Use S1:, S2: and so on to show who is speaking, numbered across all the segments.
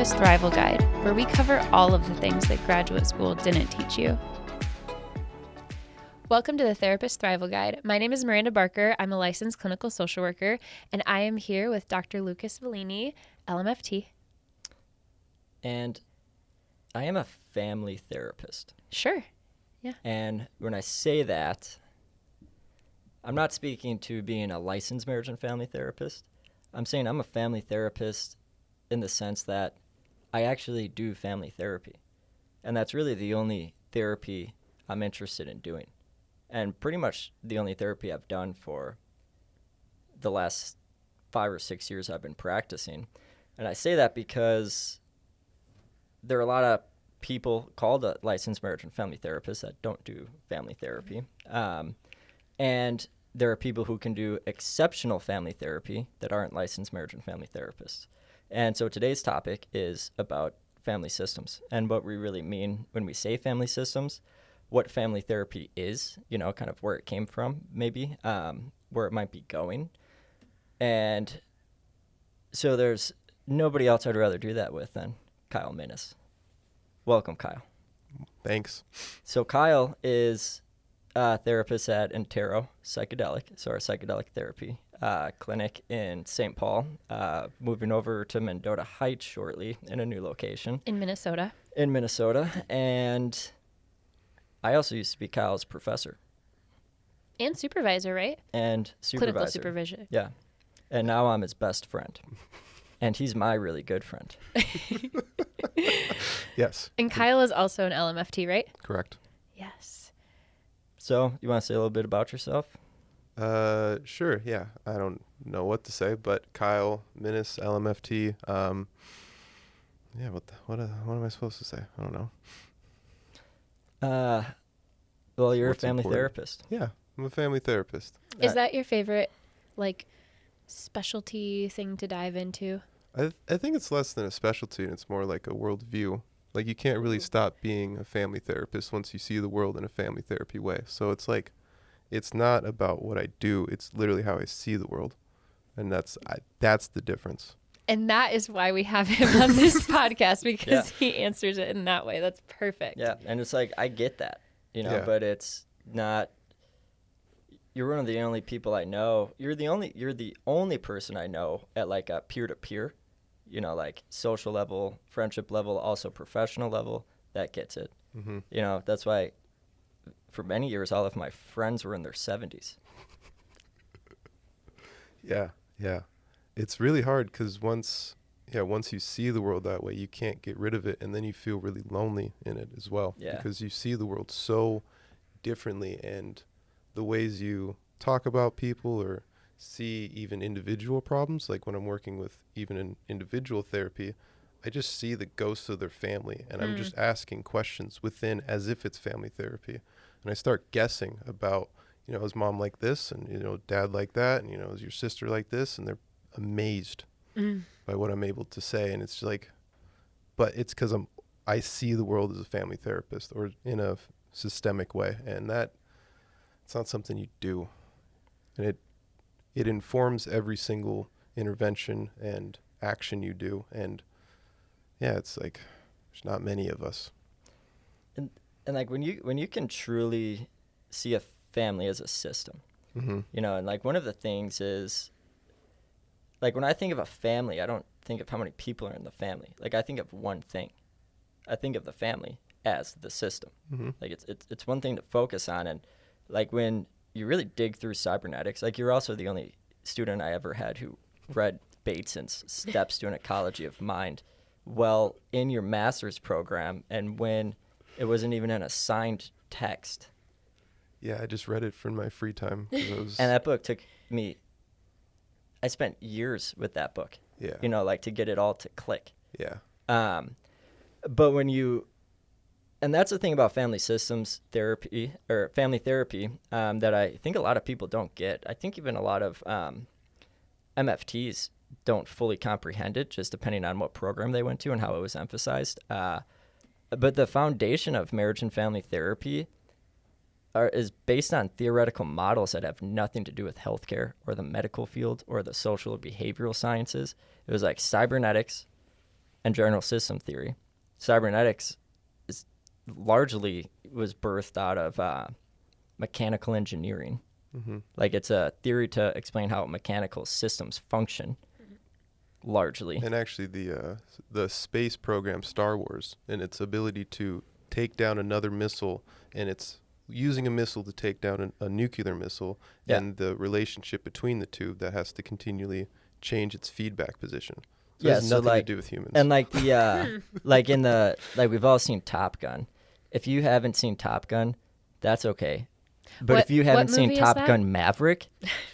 S1: Therapist Thrival Guide, where we cover all of the things that graduate school didn't teach you. Welcome to the Therapist Thrival Guide. My name is Miranda Barker. I'm a licensed clinical social worker, and I am here with Dr. Lucas Vellini, LMFT.
S2: And I am a family therapist.
S1: Sure. Yeah.
S2: And when I say that, I'm not speaking to being a licensed marriage and family therapist. I'm saying I'm a family therapist in the sense that I actually do family therapy. And that's really the only therapy I'm interested in doing. And pretty much the only therapy I've done for the last 5 or 6 years I've been practicing. And I say that because there are a lot of people called a licensed marriage and family therapists that don't do family therapy. And there are people who can do exceptional family therapy that aren't licensed marriage and family therapists. And so today's topic is about family systems and what we really mean when we say family systems, what family therapy is, kind of where it came from, maybe, where it might be going. And so there's nobody else I'd rather do that with than Kile Minnis. Welcome, Kile.
S3: Thanks.
S2: So Kile is a therapist at Antero Psychedelic, so our psychedelic therapy clinic in St. Paul, moving over to Mendota Heights shortly in a new location.
S1: In Minnesota.
S2: And I also used to be Kyle's professor.
S1: And supervisor, right?
S2: And supervisor.
S1: Clinical supervision.
S2: Yeah. And now I'm his best friend. And he's my really good friend.
S3: Yes.
S1: And Kyle is also an LMFT, right?
S3: Correct.
S1: Yes.
S2: So, you want to say a little bit about yourself?
S3: Sure. Yeah. I don't know what to say, but Kile Minnis, LMFT. Yeah. What am I supposed to say? I don't know.
S2: Well, you're
S3: What's
S2: a family
S3: important?
S2: therapist.
S3: Yeah. I'm a family therapist.
S1: Is that your favorite, specialty thing to dive into?
S3: I think it's less than a specialty, and it's more like a worldview. Like, you can't really stop being a family therapist once you see the world in a family therapy way. So it's like, it's not about what I do. It's literally how I see the world. And that's the difference.
S1: And that is why we have him on this podcast, because he answers it in that way. That's perfect.
S2: Yeah, and it's like, I get that, but it's not, you're one of the only people I know. You're the only person I know at like a peer-to-peer, like social level, friendship level, also professional level, that gets it. Mm-hmm. That's why for many years, all of my friends were in their 70s. Yeah.
S3: It's really hard because once you see the world that way, you can't get rid of it, and then you feel really lonely in it as well.
S2: Yeah.
S3: Because you see the world so differently, and the ways you talk about people or see even individual problems, like when I'm working with even an individual therapy, I just see the ghosts of their family, and I'm just asking questions within as if it's family therapy. And I start guessing about, is mom like this, and, dad like that, and, is your sister like this? And they're amazed by what I'm able to say. And it's like, but it's because I see the world as a family therapist or in a systemic way. And that it's not something you do. And it informs every single intervention and action you do. And yeah, it's like, there's not many of us.
S2: And like when you can truly see a family as a system, and like one of the things is, like when I think of a family, I don't think of how many people are in the family. Like I think of one thing. I think of the family as the system. Like it's one thing to focus on. And like when you really dig through cybernetics, like you're also the only student I ever had who read Bateson's Steps to an Ecology of Mind well in your master's program, and when it wasn't even an assigned text.
S3: Yeah, I just read it for my free time.
S2: And that book took me, I spent years with that book.
S3: Yeah.
S2: Like to get it all to click.
S3: Yeah.
S2: But and that's the thing about family systems therapy or family therapy that I think a lot of people don't get. I think even a lot of MFTs don't fully comprehend it, just depending on what program they went to and how it was emphasized. But the foundation of marriage and family therapy is based on theoretical models that have nothing to do with healthcare or the medical field or the social or behavioral sciences. It was like cybernetics, and general system theory. Cybernetics is largely was birthed out of mechanical engineering.
S3: Mm-hmm.
S2: Like it's a theory to explain how mechanical systems function, largely.
S3: And actually, the space program Star Wars and its ability to take down another missile, and it's using a missile to take down a nuclear missile,
S2: Yeah.
S3: and the relationship between the two that has to continually change its feedback position. So
S2: Yeah,
S3: it has
S2: so
S3: nothing
S2: like-
S3: to do with humans.
S2: And like the like we've all seen Top Gun. If you haven't seen Top Gun, that's okay. But
S1: What-
S2: if you
S1: what
S2: haven't seen
S1: movie is
S2: Top
S1: that?
S2: Gun Maverick,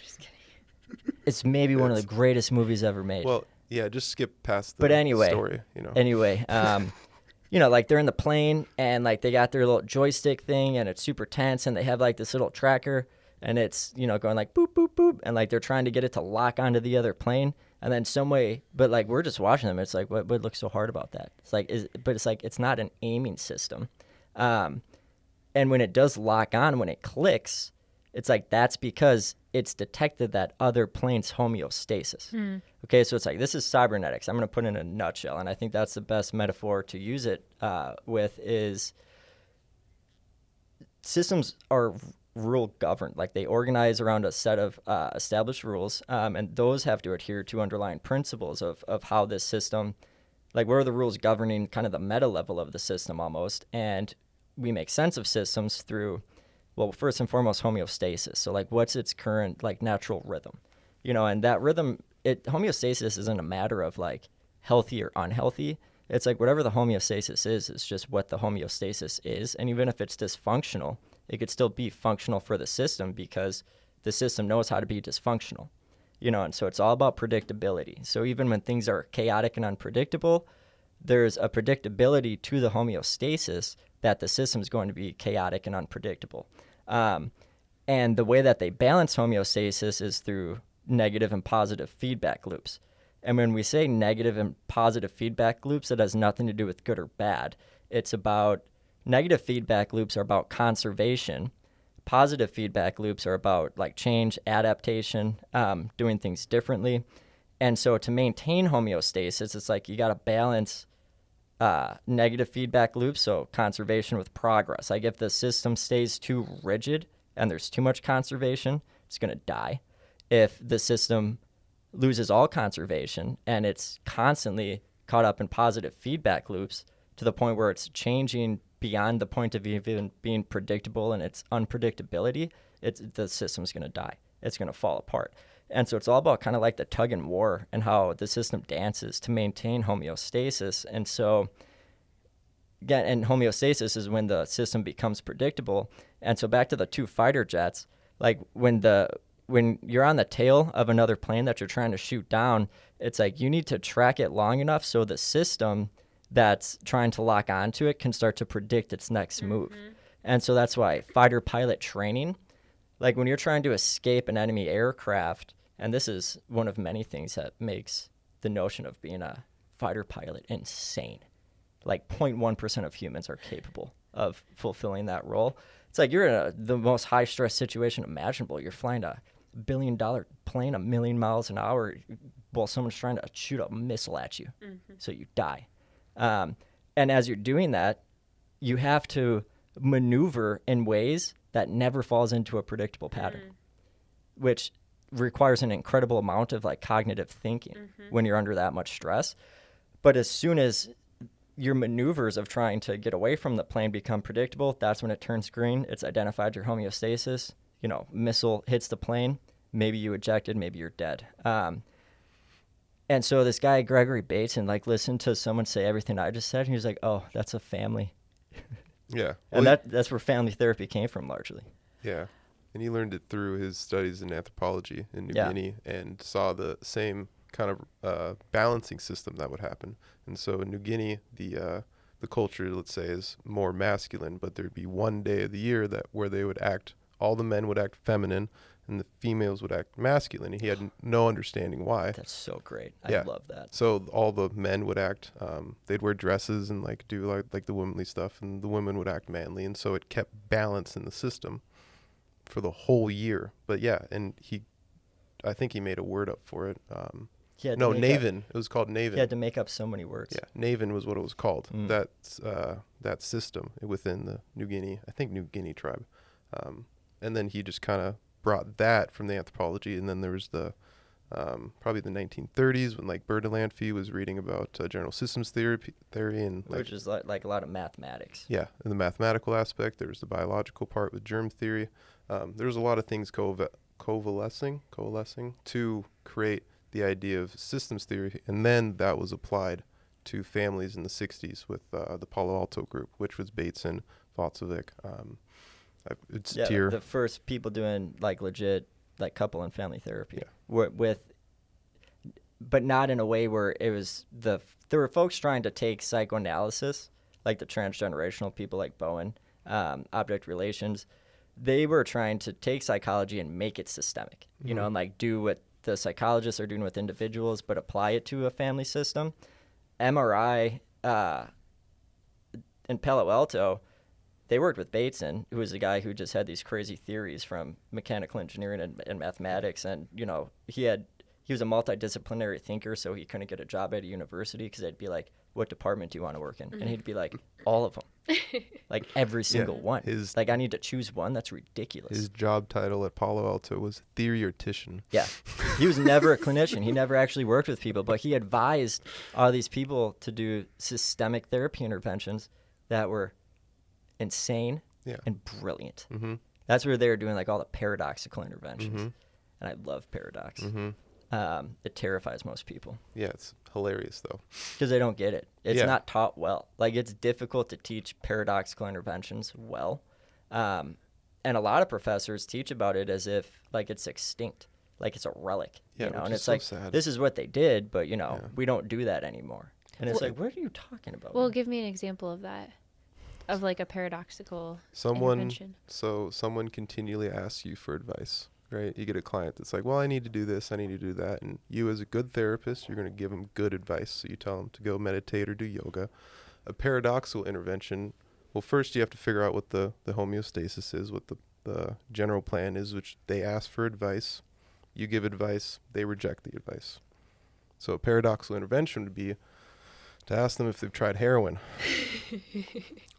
S1: Just kidding.
S2: it's maybe one of the
S3: It's-
S2: greatest movies ever made.
S3: well, yeah, just skip past the
S2: But anyway,
S3: story.
S2: Anyway, like they're in the plane and like they got their little joystick thing and it's super tense and they have like this little tracker and it's, going like boop, boop, boop. And like they're trying to get it to lock onto the other plane. And then some way, but like we're just watching them. It's like, what looks so hard about that? It's like, it's not an aiming system. And when it does lock on, when it clicks, it's like that's because it's detected that other plane's homeostasis. Okay, so it's like this is cybernetics. I'm going to put it in a nutshell, and I think that's the best metaphor to use it with is systems are rule governed. Like they organize around a set of established rules, and those have to adhere to underlying principles of how this system, like what are the rules governing kind of the meta level of the system almost, and we make sense of systems through, well, first and foremost, homeostasis. So like what's its current like natural rhythm, and that rhythm, homeostasis isn't a matter of like healthy or unhealthy. It's like whatever the homeostasis is, it's just what the homeostasis is. And even if it's dysfunctional, it could still be functional for the system because the system knows how to be dysfunctional, and so it's all about predictability. So even when things are chaotic and unpredictable, there's a predictability to the homeostasis that the system is going to be chaotic and unpredictable. And the way that they balance homeostasis is through negative and positive feedback loops. And when we say negative and positive feedback loops, it has nothing to do with good or bad. It's about negative feedback loops are about conservation. Positive feedback loops are about like change, adaptation, doing things differently. And so to maintain homeostasis, it's like you got to balance negative feedback loops, so conservation with progress. Like if the system stays too rigid and there's too much conservation, it's going to die. If the system loses all conservation and it's constantly caught up in positive feedback loops to the point where it's changing beyond the point of even being predictable and its unpredictability, the system's going to die. It's going to fall apart. And so it's all about kind of like the tug and war and how the system dances to maintain homeostasis. And so, again, and homeostasis is when the system becomes predictable. And so back to the two fighter jets, like when you're on the tail of another plane that you're trying to shoot down, it's like you need to track it long enough so the system that's trying to lock onto it can start to predict its next move. And so that's why fighter pilot training, like when you're trying to escape an enemy aircraft, and this is one of many things that makes the notion of being a fighter pilot insane. Like 0.1% of humans are capable of fulfilling that role. It's like you're in the most high-stress situation imaginable. You're flying a $1 billion plane a million miles an hour while someone's trying to shoot a missile at you, so you die. And as you're doing that, you have to maneuver in ways that never falls into a predictable pattern, which requires an incredible amount of like cognitive thinking when you're under that much stress. But as soon as your maneuvers of trying to get away from the plane become predictable, that's when it turns green. It's identified your homeostasis. Missile hits the plane. Maybe you ejected, maybe you're dead. And so this guy, Gregory Bateson, like listened to someone say everything I just said, and he was like, oh, that's a family.
S3: Yeah.
S2: And
S3: Well,
S2: that's where family therapy came from largely.
S3: yeah. And he learned it through his studies in anthropology in New
S2: Yeah.
S3: Guinea and saw the same kind of balancing system that would happen. And so in New Guinea, the culture, let's say, is more masculine, but there'd be one day of the year where they would all the men would act feminine and the females would act masculine. And he had no understanding why.
S2: That's so great.
S3: Yeah.
S2: I love that.
S3: So all the men would act, they'd wear dresses and like do like the womanly stuff, and the women would act manly. And so it kept balance in the system for the whole year. But yeah, and I think he made a word up for it.
S2: He had to
S3: No,
S2: make up-
S3: Naven. It was called Naven.
S2: He had to make up so many words.
S3: Yeah, Naven was what it was called.
S2: Mm.
S3: That system within the New Guinea tribe, and then he just kind of brought that from the anthropology, and then there was the probably the 1930s when like Bertalanffy was reading about general systems theory and like,
S2: Which is like a lot of mathematics.
S3: yeah, in the mathematical aspect. There was the biological part with germ theory. There was a lot of things coalescing to create the idea of systems theory, and then that was applied to families in the 60s with the Palo Alto group, which was Bateson, Vocevic. It's
S2: Yeah,
S3: tier.
S2: the first people doing like legit like couple and family therapy.
S3: Yeah.
S2: But not in a way where it was there were folks trying to take psychoanalysis, like the transgenerational people like Bowen, object relations. They were trying to take psychology and make it systemic, you know, and like do what the psychologists are doing with individuals, but apply it to a family system. MRI in Palo Alto, they worked with Bateson, who was a guy who just had these crazy theories from mechanical engineering and mathematics. And, you know, he was a multidisciplinary thinker, so he couldn't get a job at a university because they'd be like, what department do you want to work in? And he'd be like, all of them. Like every single one. Like, I need to choose one? That's ridiculous.
S3: His job title at Palo Alto was theoretician.
S2: Yeah. He was never a clinician. He never actually worked with people, but he advised all these people to do systemic therapy interventions that were insane and brilliant.
S3: Mm-hmm.
S2: That's where they were doing like all the paradoxical interventions.
S3: Mm-hmm.
S2: And I love paradox.
S3: Mm-hmm.
S2: It terrifies most people
S3: Yeah, it's hilarious though.
S2: because they don't get it. It's
S3: Yeah.
S2: not taught well. Like, it's difficult to teach paradoxical interventions well. And a lot of professors teach about it as if like it's extinct, like it's a relic.
S3: Yeah,
S2: you know,
S3: which
S2: and
S3: is
S2: it's
S3: so
S2: like
S3: sad.
S2: this is what they did, but you know,
S3: Yeah.
S2: we don't do that anymore. And it's
S1: Well-
S2: like, what are you talking about?
S1: Well, give me an example of that, of like a paradoxical
S3: Someone
S1: intervention.
S3: someone continually asks you for advice, right? You get a client that's like, well, I need to do this, I need to do that, and you as a good therapist, you're going to give them good advice. So you tell them to go meditate or do yoga. A paradoxical intervention, well, first you have to figure out what the homeostasis is, what the general plan is, which they ask for advice, you give advice, they reject the advice. So a paradoxical intervention would be to ask them if they've tried heroin,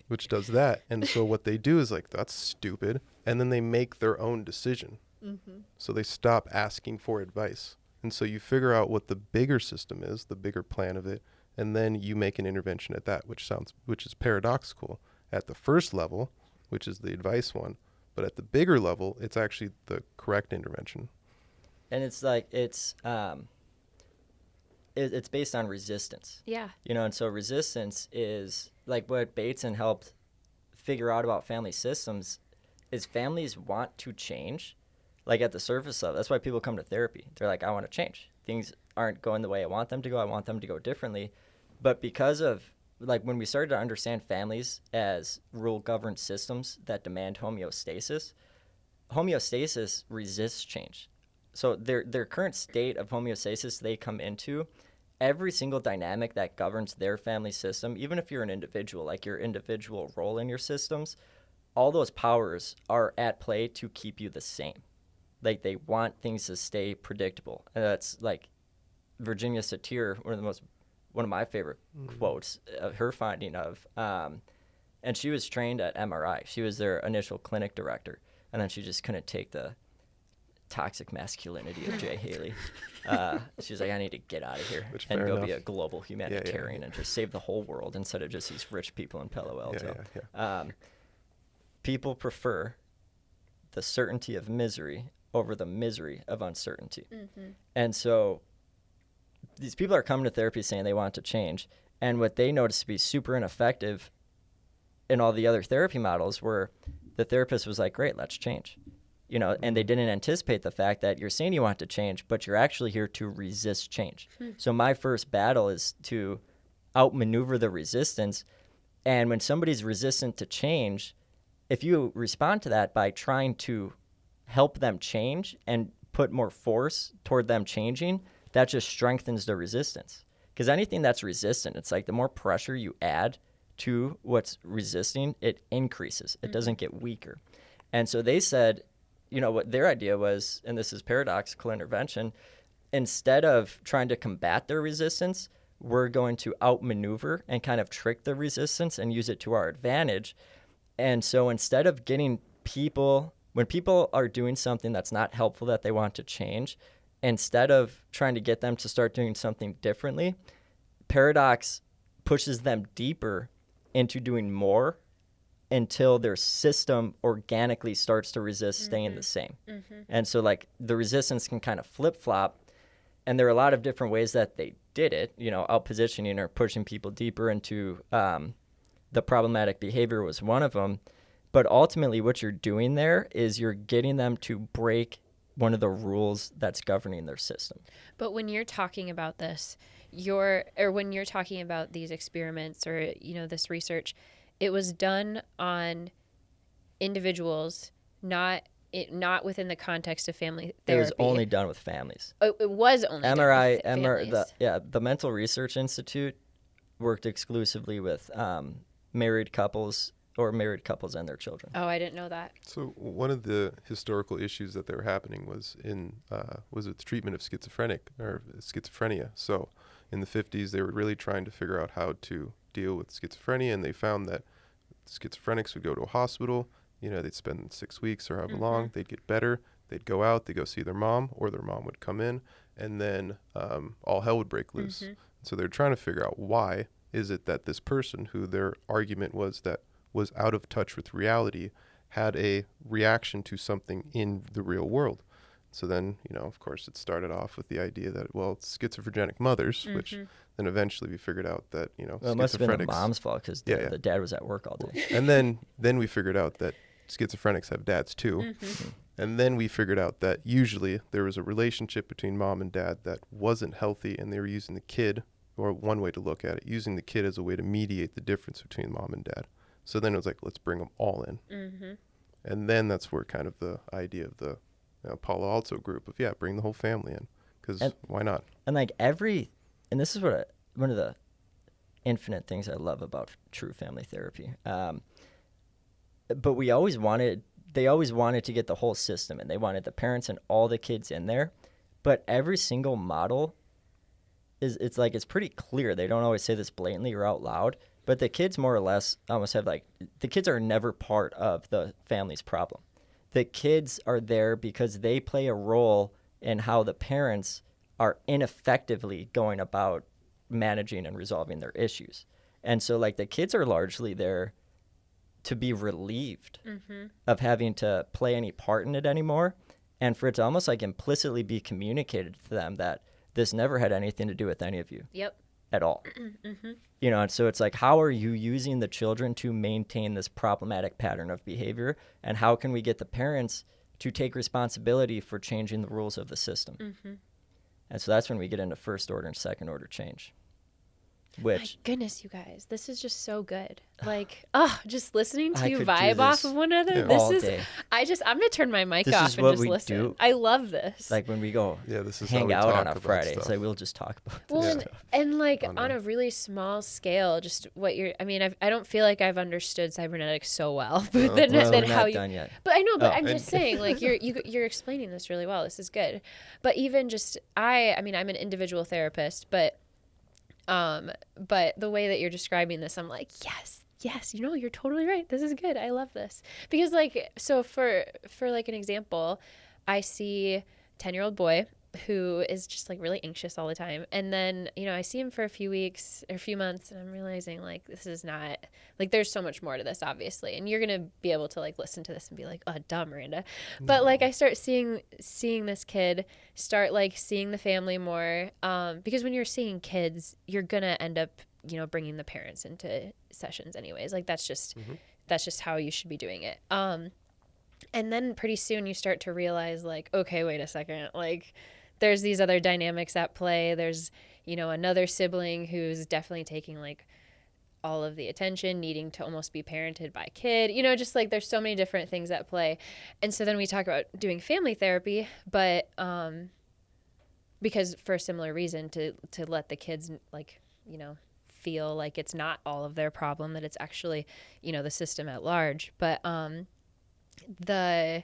S3: which does that. And so what they do is like, that's stupid. And then they make their own decision.
S1: Mm-hmm.
S3: So they stop asking for advice. And so you figure out what the bigger system is, the bigger plan of it, and then you make an intervention at that, which is paradoxical at the first level, which is the advice one. But at the bigger level, it's actually the correct intervention.
S2: and it's like it's based on resistance.
S1: Yeah.
S2: You know, and so resistance is like what Bateson helped figure out about family systems is families want to change, like at the surface level. That's why people come to therapy. They're like, I want to change. Things aren't going the way I want them to go. I want them to go differently. But because of, like, when we started to understand families as rule-governed systems that demand homeostasis resists change. So their current state of homeostasis they come into, every single dynamic that governs their family system, even if you're an individual, like your individual role in your systems, all those powers are at play to keep you the same. Like, they want things to stay predictable. And that's like Virginia Satir, one of my favorite quotes, her finding of, and she was trained at MRI. She was their initial clinic director. And then she just couldn't take the toxic masculinity of Jay Haley. She's like, I need to get out of here and go be a global humanitarian and just save the whole world instead of just these rich people in Palo Alto. People prefer the certainty of misery over the misery of uncertainty. Mm-hmm. And so these people are coming to therapy saying they want to change. And what they noticed to be super ineffective in all the other therapy models were the therapist was like, great, let's change. You know, and they didn't anticipate the fact that you're saying you want to change, but you're actually here to resist change. So my first battle is to outmaneuver the resistance. And when somebody's resistant to change, if you respond to that by trying to help them change and put more force toward them changing, that just strengthens the resistance. Because anything that's resistant, it's like the more pressure you add to what's resisting, it increases. It doesn't get weaker. And so they said, you know, what their idea was, and this is paradoxical intervention, instead of trying to combat their resistance, we're going to outmaneuver and kind of trick the resistance and use it to our advantage. And so instead of getting people, when people are doing something that's not helpful that they want to change, instead of trying to get them to start doing something differently, paradox pushes them deeper into doing more until their system organically starts to resist staying the same. And so like the resistance can kind of flip-flop. And there are a lot of different ways that they did it, out positioning or pushing people deeper into the problematic behavior was one of them. But ultimately what you're doing there is you're getting them to break one of the rules that's governing their system.
S1: But when you're talking about this, when you're talking about these experiments or, this research, it was done on individuals, not within the context of family therapy.
S2: It was only done with families.
S1: Oh, it was only done with families.
S2: The Mental Research Institute worked exclusively with married couples or married couples and their children.
S1: Oh, I didn't know that.
S3: So one of the historical issues that they were happening was with the treatment of schizophrenia. So in the 50s, they were really trying to figure out how to deal with schizophrenia, and they found that schizophrenics would go to a hospital. They'd spend 6 weeks or however long. They'd get better. They'd go out. They'd go see their mom, or their mom would come in, and then all hell would break loose. So they're trying to figure out why is it that this person, who their argument was that was out of touch with reality, had a reaction to something in the real world. So then, of course, it started off with the idea that, it's schizophrenic mothers, which then eventually we figured out that,
S2: Well, it must have been the mom's fault because the dad was at work all day.
S3: And then we figured out that schizophrenics have dads too. And then we figured out that usually there was a relationship between mom and dad that wasn't healthy, and they were using the kid, or one way to look at it, using the kid as a way to mediate the difference between mom and dad. So then it was like, let's bring them all in. And then that's where kind of the idea of the Palo Alto group of, bring the whole family in, because why not?
S2: And like and this is one of the infinite things I love about true family therapy. But they always wanted to get the whole system, and they wanted the parents and all the kids in there. But every single model it's pretty clear. They don't always say this blatantly or out loud, but the kids more or less almost have the kids are never part of the family's problem. The kids are there because they play a role in how the parents are ineffectively going about managing and resolving their issues. And so the kids are largely there to be relieved of having to play any part in it anymore, and for it to almost implicitly be communicated to them that this never had anything to do with any of you.
S1: Yep.
S2: At all. And so it's how are you using the children to maintain this problematic pattern of behavior, and how can we get the parents to take responsibility for changing the rules of the system? And so that's when we get into first order and second order change. Which,
S1: my goodness, you guys, this is just so good. Just listening to you
S2: could
S1: vibe off of one another.
S2: all day.
S1: I'm gonna turn my mic
S2: This
S1: off
S2: is
S1: and
S2: what
S1: just
S2: we
S1: listen.
S2: do.
S1: I love this.
S2: when we go
S3: This is
S2: hang
S3: how we
S2: out
S3: talk
S2: on a
S3: about
S2: Friday,
S3: stuff.
S2: it's we'll just talk about
S1: Well,
S2: this
S1: and
S2: stuff.
S1: on a really small scale, just what I don't feel like I've understood cybernetics so well, but then
S2: we're
S1: how
S2: not
S1: you.
S2: done yet.
S1: But I know, but I'm
S3: and-
S1: just saying, you're explaining this really well. This is good. But even just I'm an individual therapist, but the way that you're describing this, I'm like, yes, you're totally right. This is good. I love this. Because so for an example, I see a 10-year-old boy who is just really anxious all the time. And then, I see him for a few weeks or a few months, and I'm realizing this is not there's so much more to this, obviously. And you're going to be able to listen to this and be like, oh, dumb Miranda. But I start seeing this kid start seeing the family more. Because when you're seeing kids, you're going to end up, bringing the parents into sessions anyways. That's just how you should be doing it. And then pretty soon you start to realize okay, wait a second, there's these other dynamics at play. There's, another sibling who's definitely taking all of the attention, needing to almost be parented by a kid, just there's so many different things at play. And so then we talk about doing family therapy, but because for a similar reason, to let the kids feel it's not all of their problem, that it's actually, the system at large. But the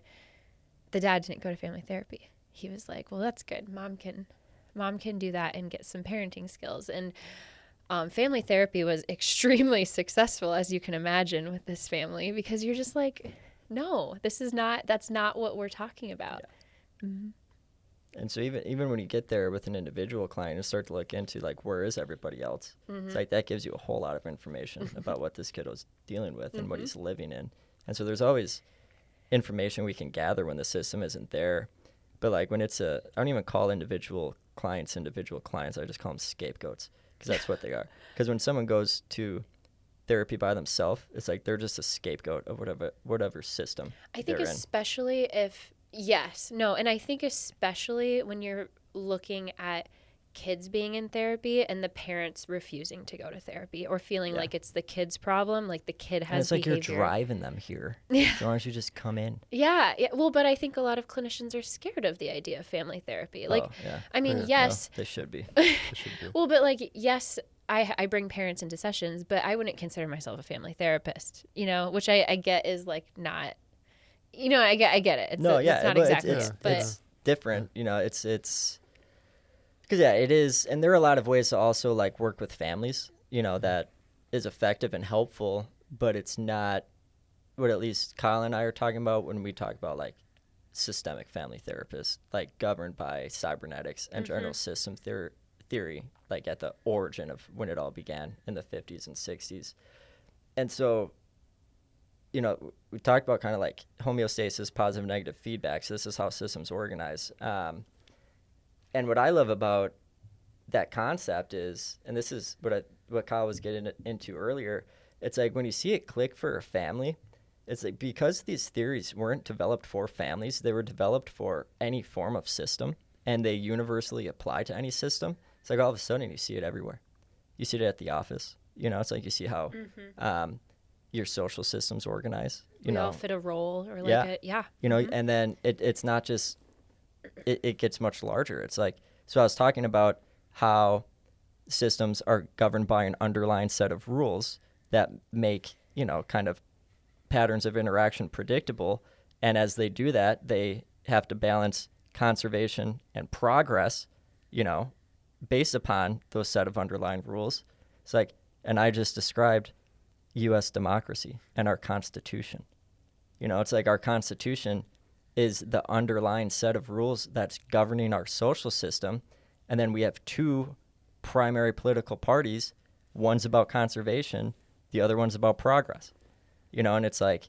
S1: dad didn't go to family therapy. He was like, well, that's good. Mom can Mom can do that and get some parenting skills. And family therapy was extremely successful, as you can imagine, with this family, because you're just like, no, that's not what we're talking about.
S2: Yeah. Mm-hmm. And so even when you get there with an individual client and start to look into like, where is everybody else? Mm-hmm. It's like that gives you a whole lot of information about what this kiddo's dealing with and what he's living in. And so there's always information we can gather when the system isn't there. But like when I don't even call individual clients, I just call them scapegoats, because that's what they are. Because when someone goes to therapy by themselves, it's like they're just a scapegoat of whatever system
S1: I think
S2: they're
S1: especially
S2: in.
S1: And I think especially when you're looking at kids being in therapy and the parents refusing to go to therapy or feeling like it's the kid's problem, like the kid has
S2: and it's
S1: behavior.
S2: like you're driving them here.
S1: Yeah.
S2: So why don't you just come in?
S1: Yeah. Well, but I think a lot of clinicians are scared of the idea of family therapy. Like, I mean, yes.
S2: Well, they should be.
S1: Well, but like, yes, I bring parents into sessions, but I wouldn't consider myself a family therapist, which I get is like not, I get it. It's not exactly it. But
S2: it's different. It's because it is, and there are a lot of ways to also like work with families, that is effective and helpful, but it's not what at least Kyle and I are talking about when we talk about like systemic family therapists, like governed by cybernetics and general system theory, like at the origin of when it all began in the 50s and 60s. And so, we talked about kind of like homeostasis, positive, negative feedback. So this is how systems organize. And what I love about that concept is, and this is what Kyle was getting into earlier, it's like when you see it click for a family, it's like because these theories weren't developed for families, they were developed for any form of system, and they universally apply to any system. It's like all of a sudden you see it everywhere. You see it at the office. It's like you see how your social systems organize.
S1: We all fit a role or like
S2: and then it's not just, it gets much larger. It's like, so I was talking about how systems are governed by an underlying set of rules that make, kind of patterns of interaction predictable. And as they do that, they have to balance conservation and progress, based upon those set of underlying rules. It's like, and I just described U.S. democracy and our Constitution. It's like our Constitution is the underlying set of rules that's governing our social system. And then we have two primary political parties. One's about conservation. The other one's about progress. And it's like,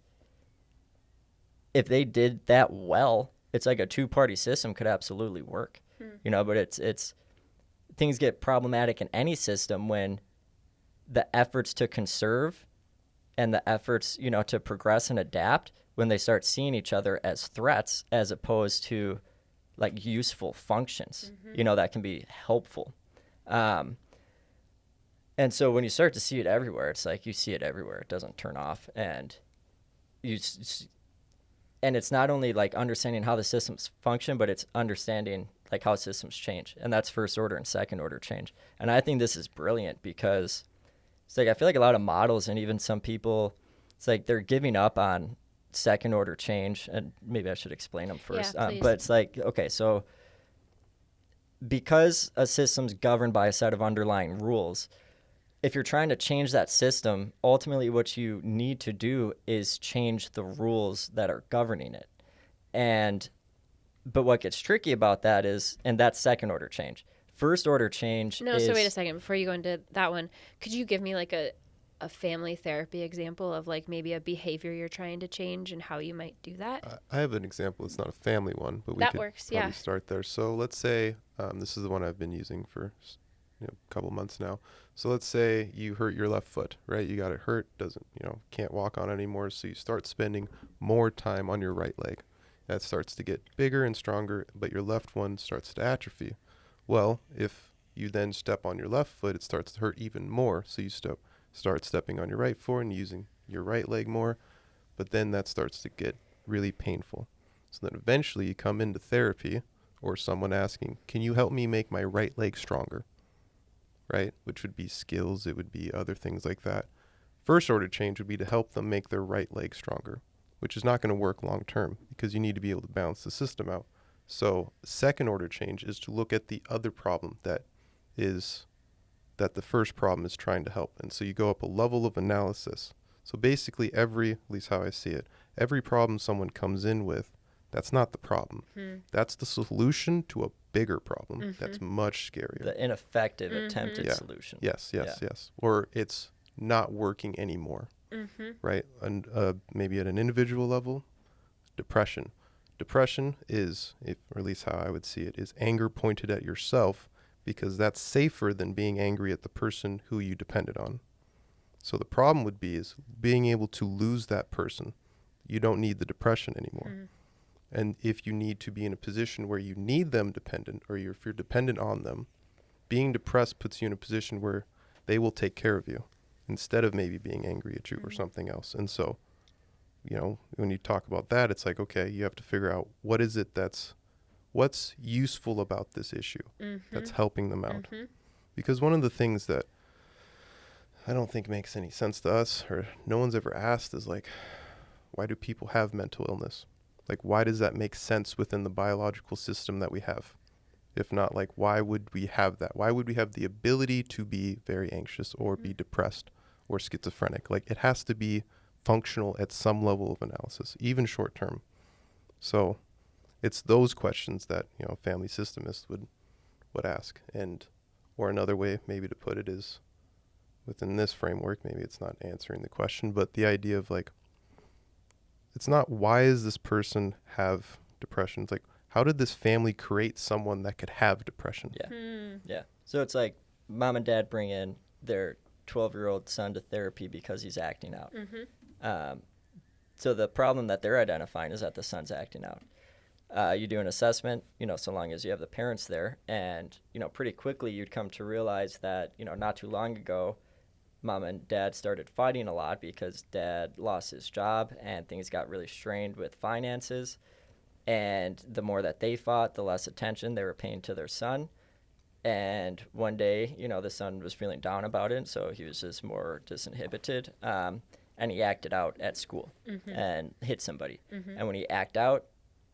S2: if they did that well, it's like a two-party system could absolutely work. But it's things get problematic in any system when the efforts to conserve and the efforts, to progress and adapt, when they start seeing each other as threats as opposed to like useful functions, that can be helpful. And so when you start to see it everywhere, it's like you see it everywhere. It doesn't turn off. And and it's not only like understanding how the systems function, but it's understanding like how systems change. And that's first order and second order change. And I think this is brilliant because it's like I feel like a lot of models and even some people, it's like they're giving up on second order change, and maybe I should explain them first. But it's like, okay, so because a system's governed by a set of underlying rules, if you're trying to change that system, ultimately what you need to do is change the rules that are governing it. But what gets tricky about that is, and that's second order change. First order change
S1: so wait a second. Before you go into that one, could you give me like a family therapy example of like maybe a behavior you're trying to change and how you might do that?
S3: I have an example. It's not a family one, but we
S1: that
S3: could
S1: works,
S3: probably start there. So let's say this is the one I've been using for a couple months now. So let's say you hurt your left foot, right? You got it hurt, can't walk on it anymore. So you start spending more time on your right leg. That starts to get bigger and stronger, but your left one starts to atrophy. Well, if you then step on your left foot, it starts to hurt even more. So you start stepping on your right foot and using your right leg more, but then that starts to get really painful. So then eventually you come into therapy or someone asking, can you help me make my right leg stronger? Right? Which would be skills. It would be other things like that. First order change would be to help them make their right leg stronger, which is not going to work long term because you need to be able to balance the system out. So second order change is to look at the other problem that the first problem is trying to help. And so you go up a level of analysis. So basically at least how I see it, every problem someone comes in with, that's not the problem. That's the solution to a bigger problem that's much scarier.
S2: The ineffective attempted solution.
S3: Yes. Or it's not working anymore, right? And maybe at an individual level, depression. Depression is, or at least how I would see it, is anger pointed at yourself, because that's safer than being angry at the person who you depended on. So the problem would be is being able to lose that person. You don't need the depression anymore. And if you need to be in a position where you need them dependent, or if you're dependent on them, being depressed puts you in a position where they will take care of you instead of maybe being angry at you or something else. And so, when you talk about that, it's like, okay, you have to figure out what's useful about this issue that's helping them out. Because one of the things that I don't think makes any sense to us, or no one's ever asked, is like, why do people have mental illness? Like, why does that make sense within the biological system that we have? If not, like, why would we have that? Why would we have the ability to be very anxious or be depressed or schizophrenic? Like, it has to be functional at some level of analysis, even short term. So it's those questions that, a family systemist would ask. Or another way maybe to put it is, within this framework, maybe it's not answering the question, but the idea of like, it's not why does this person have depression? It's like, how did this family create someone that could have depression?
S2: Yeah. So it's like mom and dad bring in their 12-year-old son to therapy because he's acting out. So the problem that they're identifying is that the son's acting out. You do an assessment, so long as you have the parents there, and, pretty quickly you'd come to realize that, not too long ago, mom and dad started fighting a lot because dad lost his job and things got really strained with finances. And the more that they fought, the less attention they were paying to their son. And one day, the son was feeling down about it, so he was just more disinhibited. And he acted out at school and hit somebody. And when he acted out,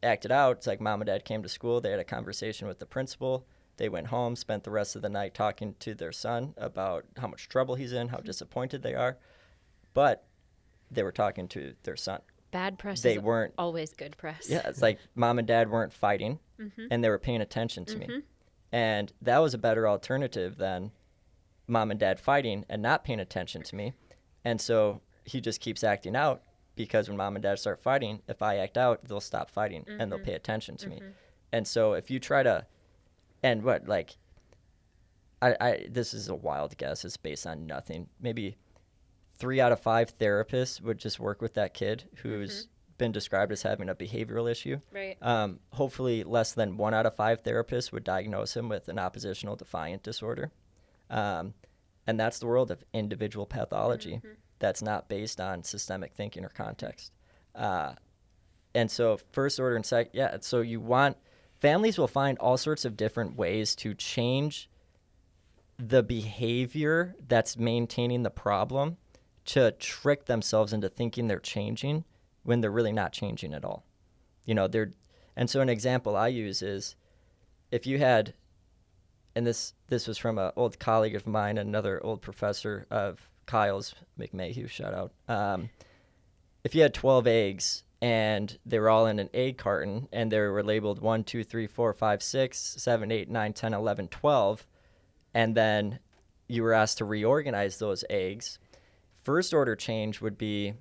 S2: it's like mom and dad came to school. They had a conversation with the principal. They went home, spent the rest of the night talking to their son about how much trouble he's in, how disappointed they are. But they were talking to their son.
S1: Bad press
S2: They
S1: is
S2: weren't
S1: always good press.
S2: Yeah, it's like mom and dad weren't fighting, and they were paying attention to me. And that was a better alternative than mom and dad fighting and not paying attention to me. And so he just keeps acting out, because when mom and dad start fighting, if I act out, they'll stop fighting and they'll pay attention to me. And so if you try to, and what, like, I this is a wild guess. It's based on nothing. Maybe 3 out of 5 therapists would just work with that kid who's been described as having a behavioral issue.
S1: Right.
S2: Hopefully less than 1 out of 5 therapists would diagnose him with an oppositional defiant disorder. And that's the world of individual pathology that's not based on systemic thinking or context. And so first order and so families will find all sorts of different ways to change the behavior that's maintaining the problem to trick themselves into thinking they're changing when they're really not changing at all. And so an example I use is, if you had, and this was from an old colleague of mine, another old professor of Kyle's, McMahon, shout out. If you had 12 eggs and they were all in an egg carton and they were labeled 1, 2, 3, 4, 5, 6, 7, 8, 9, 10, 11, 12, and then you were asked to reorganize those eggs, first order change would be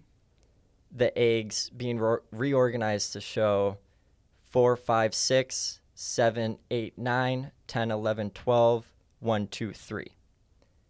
S2: the eggs being reorganized to show 4, 5, 6, 7, 8, 9, 10, 11, 12, 1, 2, 3.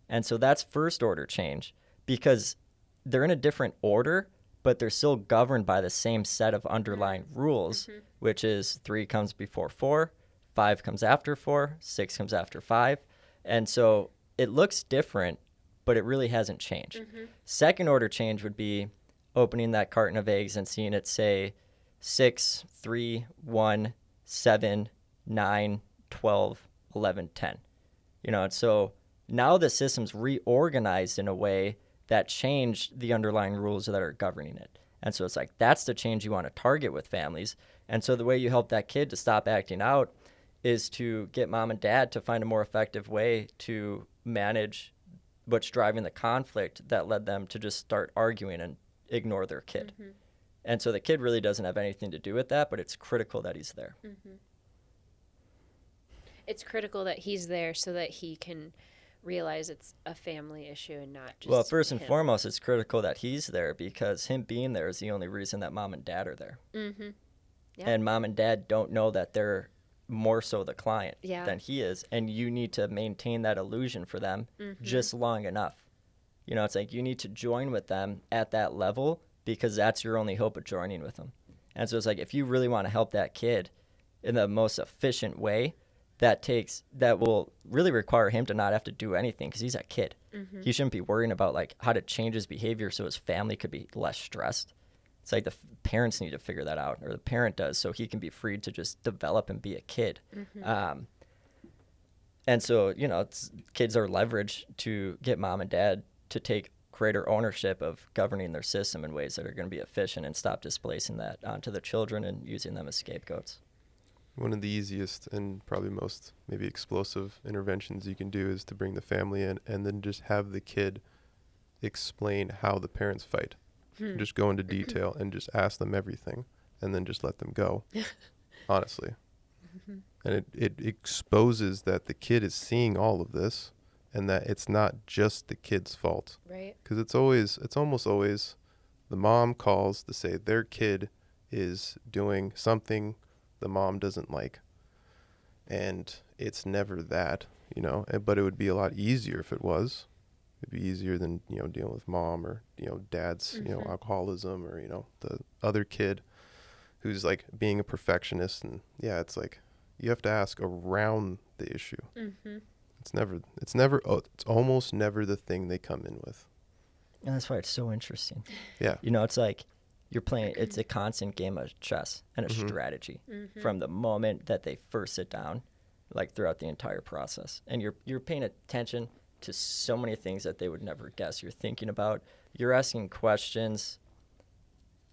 S2: And so that's first order change, because they're in a different order, but they're still governed by the same set of underlying rules, which is 3 comes before 4, 5 comes after 4, 6 comes after 5. And so it looks different, but it really hasn't changed. Second order change would be opening that carton of eggs and seeing it say 6, 3, 1, 7, 9, 12, 11, 10. And so now the system's reorganized in a way that changed the underlying rules that are governing it. And so it's like, that's the change you want to target with families. And so the way you help that kid to stop acting out is to get mom and dad to find a more effective way to manage what's driving the conflict that led them to just start arguing and ignore their kid.
S1: Mm-hmm.
S2: And so the kid really doesn't have anything to do with that, but it's critical that he's there.
S1: Mm-hmm. It's critical that he's there so that he can realize it's a family issue and not just
S2: Well, first and
S1: him.
S2: foremost, it's critical that he's there because him being there is the only reason that mom and dad are there.
S1: Mm-hmm. Yeah.
S2: And mom and dad don't know that they're more so the client
S1: Yeah.
S2: than he is. And you need to maintain that illusion for them
S1: Mm-hmm.
S2: just long enough. You know, it's like you need to join with them at that level because that's your only hope of joining with them. And so it's like if you really want to help that kid in the most efficient way, that will really require him to not have to do anything because he's a kid.
S1: Mm-hmm.
S2: He shouldn't be worrying about like how to change his behavior so his family could be less stressed. It's like the parents need to figure that out, or the parent does, so he can be freed to just develop and be a kid.
S1: Mm-hmm.
S2: And so, you know, kids are leveraged to get mom and dad to take greater ownership of governing their system in ways that are going to be efficient and stop displacing that onto the children and using them as scapegoats.
S3: One of the easiest and probably most maybe explosive interventions you can do is to bring the family in and then just have the kid explain how the parents fight. Just go into detail and just ask them everything and then just let them go, honestly. And it exposes that the kid is seeing all of this and that it's not just the kid's fault.
S1: Right.
S3: Because it's almost always the mom calls to say their kid is doing something the mom doesn't like. And it's never that, you know, but it would be a lot easier if it was. It'd be easier than, you know, dealing with mom or, you know, dad's, you know, alcoholism or, you know, the other kid who's like being a perfectionist. And yeah, it's like you have to ask around the issue.
S1: Mm-hmm.
S3: It's almost never the thing they come in with.
S2: And that's why it's so interesting.
S3: Yeah.
S2: You know, it's like you're playing, it's a constant game of chess and a strategy from the moment that they first sit down, like throughout the entire process. And you're paying attention to so many things that they would never guess. You're thinking about, you're asking questions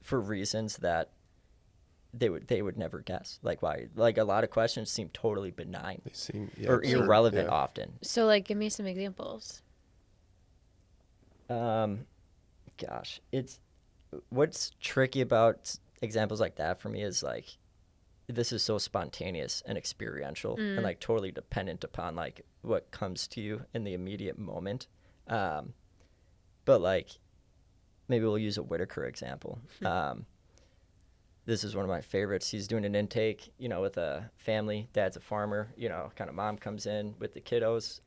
S2: for reasons that they would never guess. Like why? Like a lot of questions seem totally benign
S3: They seem
S2: or
S3: absurd.
S2: irrelevant
S3: Yeah.
S2: often.
S1: So, like, give me some examples.
S2: Gosh, what's tricky about examples like that for me is like, this is so spontaneous and experiential and like totally dependent upon like what comes to you in the immediate moment. But like, maybe we'll use a Whitaker example. This is one of my favorites. He's doing an intake, you know, with a family. Dad's a farmer, you know, kind of mom comes in with the kiddos.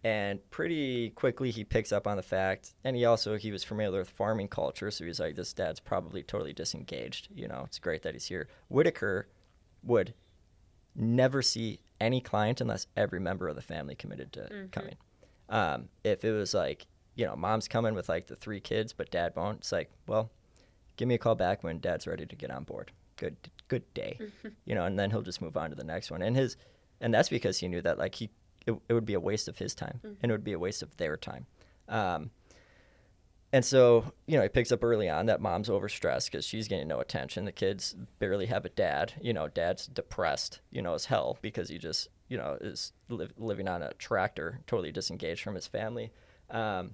S2: And pretty quickly he picks up on the fact, and he was familiar with farming culture, so he's like, this dad's probably totally disengaged. You know, it's great that he's here. Whitaker would never see any client unless every member of the family committed to coming. If it was like, you know, mom's coming with like the 3 kids, but dad won't, it's like, well, give me a call back when dad's ready to get on board. Good day. You know, and then he'll just move on to the next one. And that's because he knew that like it would be a waste of his time and it would be a waste of their time. And so, you know, he picks up early on that mom's overstressed because she's getting no attention. The kids barely have a dad. You know, dad's depressed, you know, as hell because he just, you know, is living on a tractor, totally disengaged from his family. And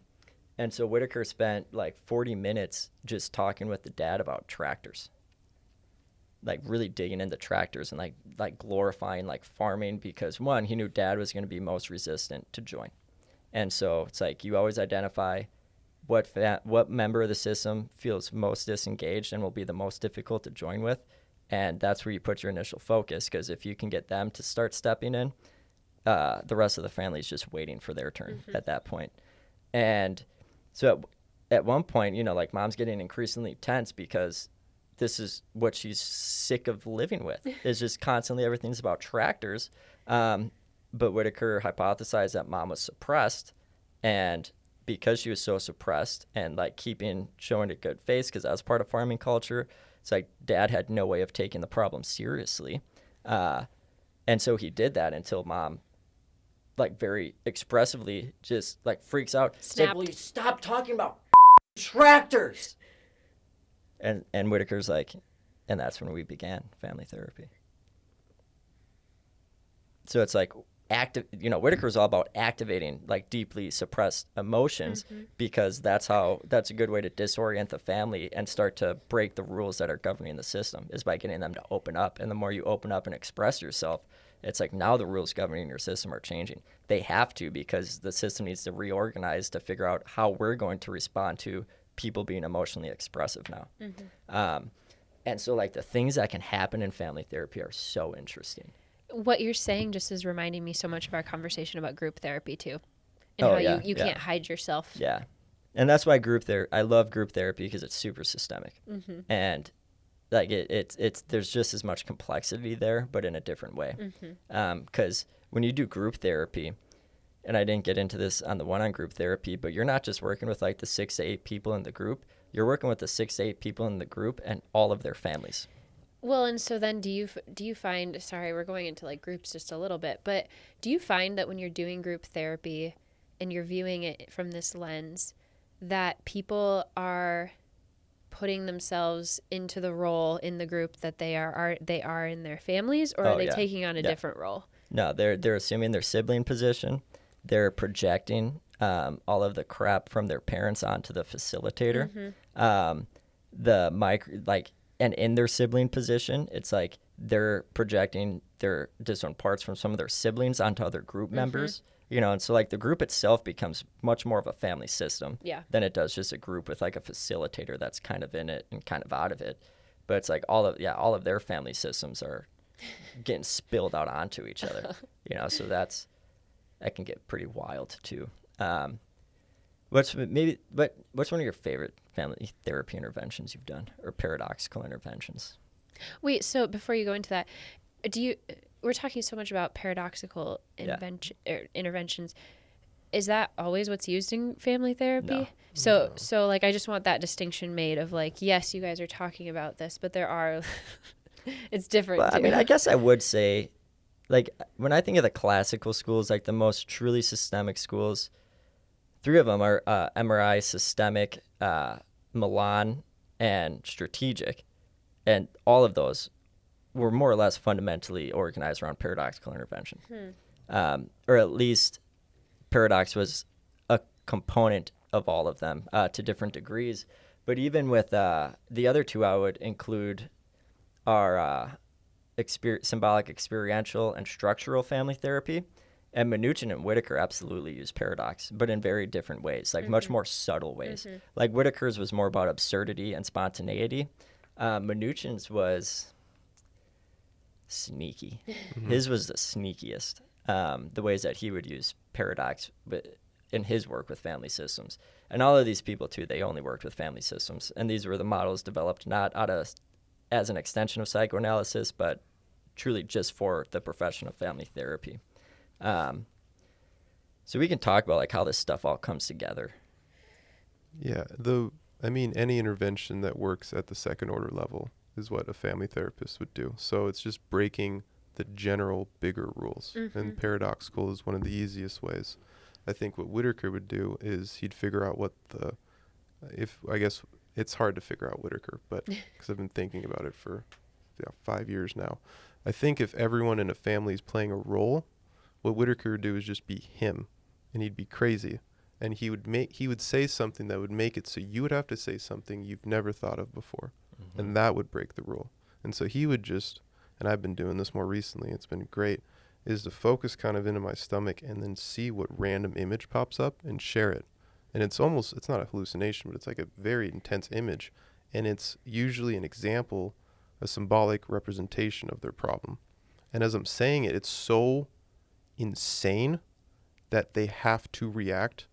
S2: so Whitaker spent like 40 minutes just talking with the dad about tractors. Like really digging into tractors and like glorifying like farming because one, he knew dad was going to be most resistant to join. And so it's like you always identify what member of the system feels most disengaged and will be the most difficult to join with. And that's where you put your initial focus because if you can get them to start stepping in, the rest of the family is just waiting for their turn at that point. And so at one point, you know, like mom's getting increasingly tense because this is what she's sick of living with. It's just constantly everything's about tractors. But Whitaker hypothesized that mom was suppressed. And because she was so suppressed and like showing a good face, because that was part of farming culture, it's like dad had no way of taking the problem seriously. And so he did that until mom like very expressively just like freaks out.
S1: Snapped.
S2: Like, will you stop talking about tractors? And Whitaker's like, and that's when we began family therapy. So it's like Whitaker's all about activating like deeply suppressed emotions, because that's a good way to disorient the family and start to break the rules that are governing the system, is by getting them to open up. And the more you open up and express yourself, it's like now the rules governing your system are changing. They have to, because the system needs to reorganize to figure out how we're going to respond to people being emotionally expressive now. And so like the things that can happen in family therapy are so interesting.
S1: What you're saying just is reminding me so much of our conversation about group therapy too, and how you can't hide yourself.
S2: Yeah, and that's why I love group therapy, because it's super systemic, and like it's there's just as much complexity there, but in a different way. Because when you do group therapy, and I didn't get into this on the one-on group therapy, but you're not just working with like the 6 to 8 people in the group. You're working with the 6 to 8 people in the group and all of their families.
S1: Well, and so then do you find, sorry, we're going into like groups just a little bit, but do you find that when you're doing group therapy and you're viewing it from this lens, that people are putting themselves into the role in the group that they are in their families, or are they taking on a different role? No,
S2: they're assuming their sibling position. They're projecting all of the crap from their parents onto the facilitator. And in their sibling position, it's like they're projecting their different parts from some of their siblings onto other group members, and so like the group itself becomes much more of a family system than it does just a group with like a facilitator that's kind of in it and kind of out of it. But it's like all of their family systems are getting spilled out onto each other, so that can get pretty wild too. What's one of your favorite family therapy interventions you've done, or paradoxical interventions?
S1: Wait, so before you go into that, we're talking so much about paradoxical interventions. Is that always what's used in family therapy? No. So like I just want that distinction made of like, yes, you guys are talking about this, but there are it's different.
S2: Well, I mean, I guess I would say, like, when I think of the classical schools, like the most truly systemic schools, 3 of them are MRI, systemic, Milan, and strategic. And all of those were more or less fundamentally organized around paradoxical intervention. Or at least paradox was a component of all of them to different degrees. But even with the other 2, I would include our symbolic, experiential, and structural family therapy. And Mnuchin and Whitaker absolutely use paradox, but in very different ways, like much more subtle ways. Like Whitaker's was more about absurdity and spontaneity. Mnuchin's was sneaky. His was the sneakiest, the ways that he would use paradox in his work with family systems. And all of these people, too, they only worked with family systems. And these were the models developed not as an extension of psychoanalysis, but truly just for the profession of family therapy. So we can talk about like how this stuff all comes together.
S3: Yeah, any intervention that works at the second order level is what a family therapist would do. So it's just breaking the general bigger rules. And paradoxical is one of the easiest ways. I think what Whitaker would do is he'd figure out I guess it's hard to figure out Whitaker, but because I've been thinking about it for 5 years now. I think if everyone in a family is playing a role, what Whitaker would do is just be him, and he'd be crazy, and he would say something that would make it so you would have to say something you've never thought of before, and that would break the rule. And so he would just, and I've been doing this more recently, it's been great, is to focus kind of into my stomach and then see what random image pops up and share it. And it's not a hallucination, but it's like a very intense image, and it's usually an example, a symbolic representation of their problem. And as I'm saying it, it's so insane that they have to react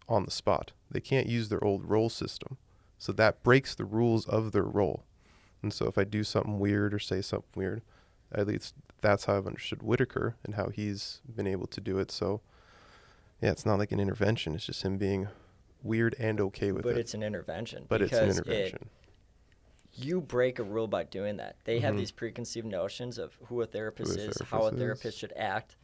S3: on the spot. They can't use their old role system. So that breaks the rules of their role. And so if I do something weird or say something weird, at least that's how I've understood Whitaker and how he's been able to do it. So yeah, it's not like an intervention. It's just him being weird and okay with it.
S2: But it's an intervention. You break a rule by doing that. They have these preconceived notions of who a therapist is, how a therapist should act,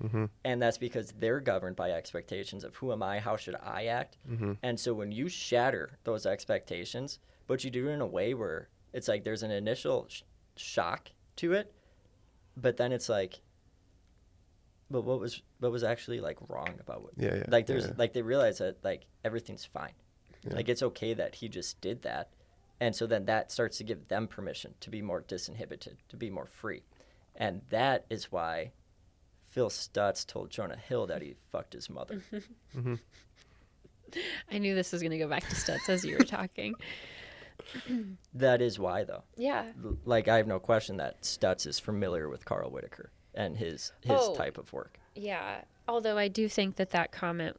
S2: and that's because they're governed by expectations of who am I, how should I act, and so when you shatter those expectations, but you do it in a way where it's like there's an initial shock to it, but then it's like, but what was actually like wrong about what?
S3: Yeah, yeah.
S2: Like there's
S3: yeah.
S2: like they realize that like everything's fine.
S3: Yeah.
S2: Like it's okay that he just did that, and so then that starts to give them permission to be more disinhibited, to be more free, and that is why Phil Stutz told Jonah Hill that he fucked his mother.
S3: Mm-hmm.
S1: I knew this was going to go back to Stutz as you were talking.
S2: That is why, though.
S1: Yeah.
S2: Like, I have no question that Stutz is familiar with Carl Whitaker and his type of work.
S1: Yeah. Although I do think that comment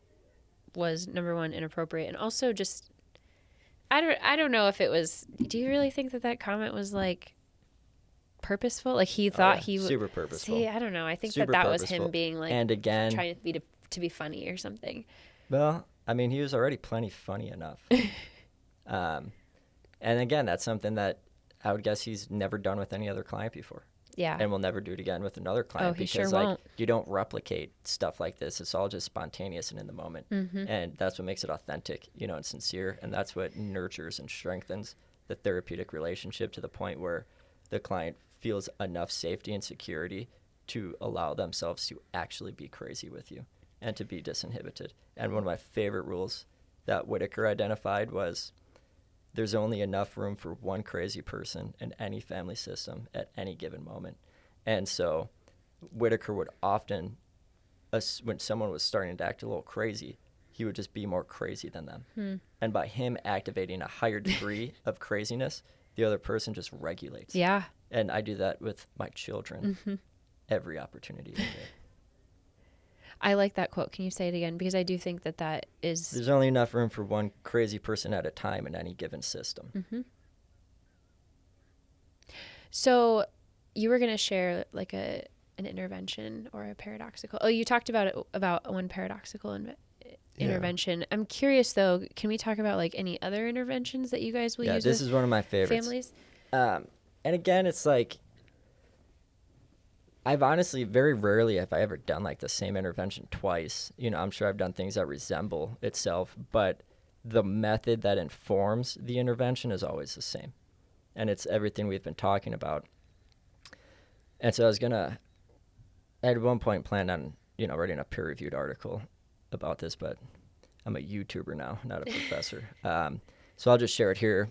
S1: was, number one, inappropriate, and also just, I don't know if it was, do you really think that comment was like purposeful? Like he thought he would.
S2: Super purposeful.
S1: See, I don't know. I think
S2: Super
S1: that was
S2: purposeful.
S1: him being like,
S2: and again,
S1: trying to be funny or something.
S2: Well, I mean, he was already plenty funny enough. And again, that's something that I would guess he's never done with any other client before.
S1: Yeah.
S2: And will never do it again with another client.
S1: Oh, he
S2: because
S1: sure
S2: like
S1: won't.
S2: you don't replicate stuff like this. It's all just spontaneous and in the moment.
S1: Mm-hmm.
S2: And that's what makes it authentic, and sincere. And that's what nurtures and strengthens the therapeutic relationship to the point where the client feels enough safety and security to allow themselves to actually be crazy with you and to be disinhibited. And one of my favorite rules that Whitaker identified was there's only enough room for one crazy person in any family system at any given moment. And so Whitaker would often, when someone was starting to act a little crazy, he would just be more crazy than them. And by him activating a higher degree of craziness, the other person just regulates.
S1: Yeah.
S2: And I do that with my children every opportunity I get.
S1: I like that quote. Can you say it again? Because I do think that is...
S2: There's only enough room for one crazy person at a time in any given system.
S1: Mm-hmm. So you were going to share like an intervention or a paradoxical... Oh, you talked about one paradoxical intervention. I'm curious, though, can we talk about like any other interventions that you guys will use
S2: this is one of my favorites.
S1: Families?
S2: And again, it's like... I've honestly, very rarely have I ever done like the same intervention twice. I'm sure I've done things that resemble itself, but the method that informs the intervention is always the same. And it's everything we've been talking about. And so I at one point planned on, writing a peer-reviewed article about this, but I'm a YouTuber now, not a professor. So I'll just share it here.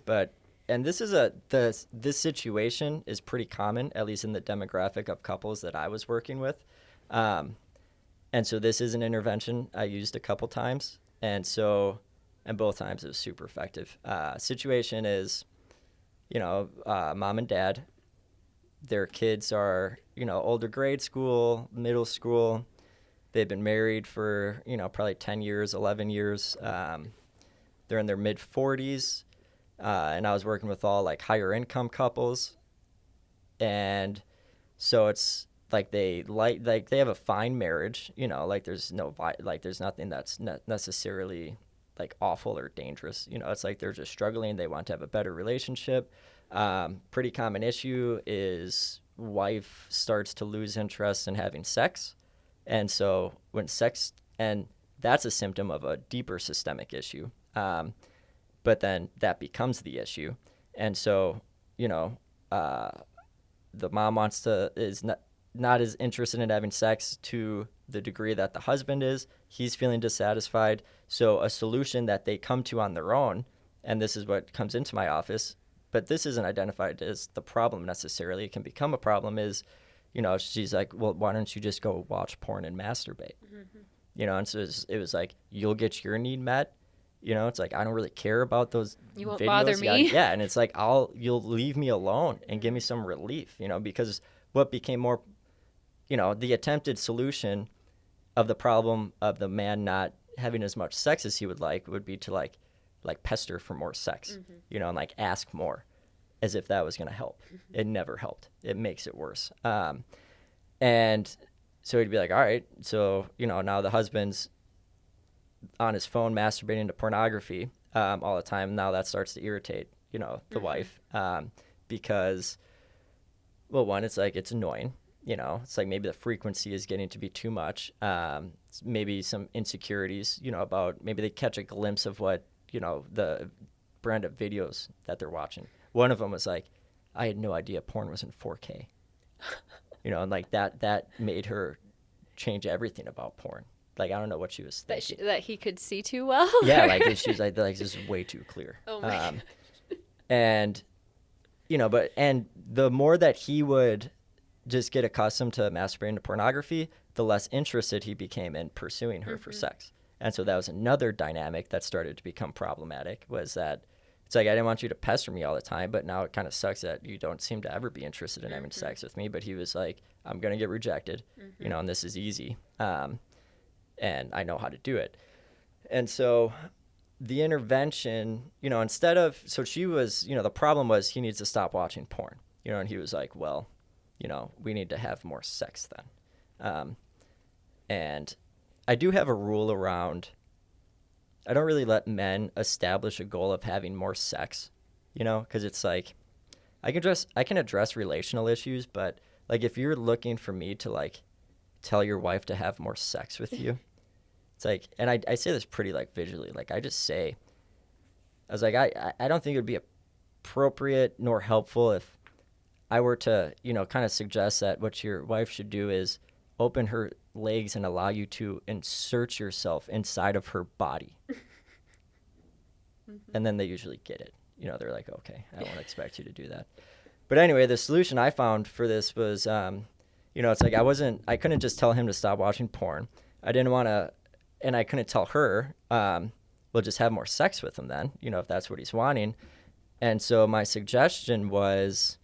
S2: And this is this situation is pretty common, at least in the demographic of couples that I was working with. And so this is an intervention I used a couple times. And both times it was super effective. Situation is, mom and dad, their kids are, older grade school, middle school. They've been married for, probably 10 years, 11 years. They're in their mid 40s. And I was working with all like higher income couples, and so it's like they have a fine marriage, like there's nothing that's necessarily like awful or dangerous, it's like they're just struggling. They want to have a better relationship. Pretty common issue is wife starts to lose interest in having sex, and so and that's a symptom of a deeper systemic issue. But then that becomes the issue. And so, the mom is not as interested in having sex to the degree that the husband is. He's feeling dissatisfied. So a solution that they come to on their own, and this is what comes into my office, but this isn't identified as the problem necessarily. It can become a problem is, she's like, well, why don't you just go watch porn and masturbate? Mm-hmm. And so it was like, you'll get your need met. It's like, I don't really care about those
S1: You won't
S2: videos.
S1: bother me.
S2: Yeah, and it's like, you'll leave me alone and give me some relief, because what became more, the attempted solution of the problem of the man not having as much sex as he would like would be to like pester for more sex, and like ask more as if that was going to help. It never helped. It makes it worse. And so he'd be like, all right, so, now the husband's on his phone masturbating to pornography all the time. Now that starts to irritate, the wife because, well, one, it's like it's annoying. It's like maybe the frequency is getting to be too much. Maybe some insecurities, about maybe they catch a glimpse of what, the brand of videos that they're watching. One of them was like, I had no idea porn was in 4K. And like that made her change everything about porn. Like, I don't know what she was thinking.
S1: That he could see too well?
S2: Yeah, like she was like, this is way too clear.
S1: Oh my gosh.
S2: And, and the more that he would just get accustomed to masturbating to pornography, the less interested he became in pursuing her for sex. And so that was another dynamic that started to become problematic, was that it's like, I didn't want you to pester me all the time, but now it kind of sucks that you don't seem to ever be interested in having sex with me. But he was like, I'm going to get rejected, and this is easy. And I know how to do it. And so the intervention, instead of, so she was, the problem was he needs to stop watching porn, and he was like, well, we need to have more sex then. And I do have a rule around, I don't really let men establish a goal of having more sex, because it's like, I can address relational issues, but like, if you're looking for me to like tell your wife to have more sex with you, it's like, and I say this pretty like visually, like I just say, I was like, I don't think it would be appropriate nor helpful if I were to, kind of suggest that what your wife should do is open her legs and allow you to insert yourself inside of her body. And then they usually get it. They're like, okay, I don't expect you to do that. But anyway, the solution I found for this was, it's like I couldn't just tell him to stop watching porn. I didn't want to, and I couldn't tell her, we'll just have more sex with him then, if that's what he's wanting. And so my suggestion was,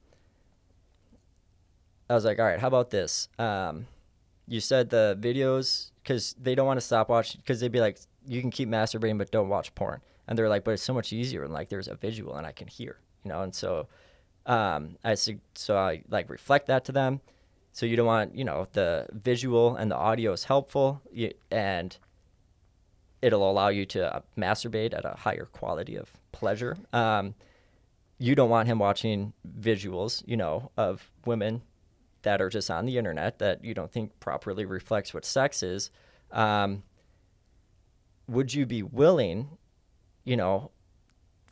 S2: I was like, all right, how about this? You said the videos, because they don't want to stop watching, because they'd be like, you can keep masturbating, but don't watch porn. And they're like, but it's so much easier, and like there's a visual and I can hear, and so I like reflect that to them. So you don't want, the visual and the audio is helpful, and it'll allow you to masturbate at a higher quality of pleasure. You don't want him watching visuals, of women that are just on the internet that you don't think properly reflects what sex is. Would you be willing,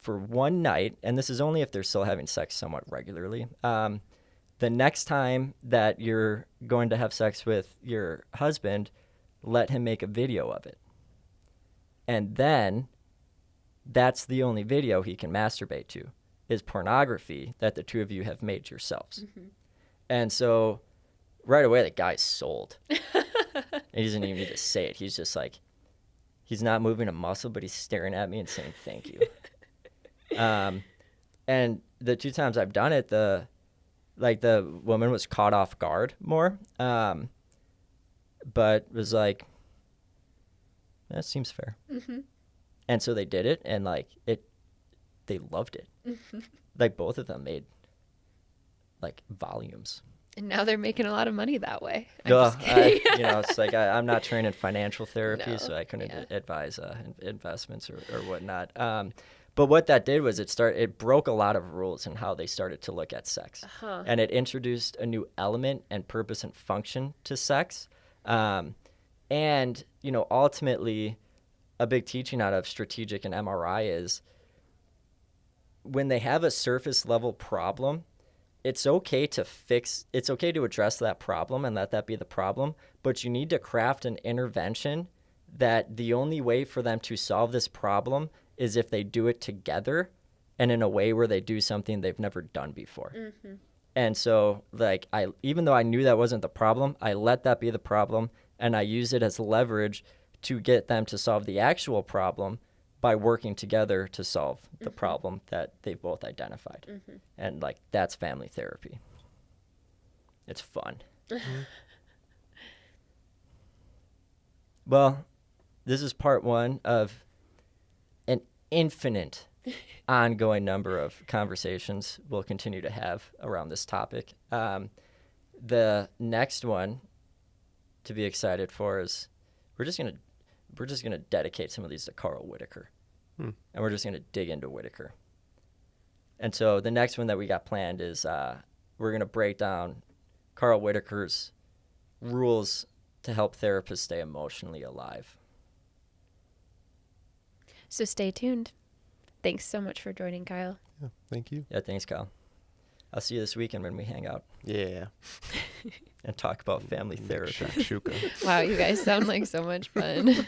S2: for one night, and this is only if they're still having sex somewhat regularly, the next time that you're going to have sex with your husband, let him make a video of it. And then that's the only video he can masturbate to, is pornography that the two of you have made yourselves. And so right away, the guy's sold. He doesn't even need to say it. He's just like, he's not moving a muscle, but he's staring at me and saying, thank you. And the two times I've done it, the woman was caught off guard more, but was like, that seems fair. And so they did it, and they loved it. Like both of them made like volumes.
S1: And now they're making a lot of money that way. Just kidding.
S2: It's like I'm not trained in financial therapy,
S1: No,
S2: so I couldn't advise investments or whatnot. But what that did was it broke a lot of rules in how they started to look at sex. And it introduced a new element and purpose and function to sex. And, ultimately, a big teaching out of strategic and MRI is when they have a surface level problem, it's okay to address that problem and let that be the problem, but you need to craft an intervention that the only way for them to solve this problem is if they do it together and in a way where they do something they've never done before. And so, even though I knew that wasn't the problem, I let that be the problem, and I used it as leverage to get them to solve the actual problem by working together to solve the problem that they've both identified. And that's family therapy. It's fun. Well, this is part one of an infinite ongoing number of conversations we'll continue to have around this topic. The next one to be excited for is we're just gonna dedicate some of these to Carl Whitaker, and we're just gonna dig into Whitaker. And so the next one that we got planned is we're gonna break down Carl Whitaker's rules to help therapists stay emotionally alive.
S1: So stay tuned. Thanks so much for joining, Kyle.
S3: Yeah, thank you.
S2: Yeah, thanks, Kyle. I'll see you this weekend when we hang out
S3: Yeah.
S2: and talk about family therapy.
S3: Shakshuka.
S1: Wow, you guys sound like so much fun.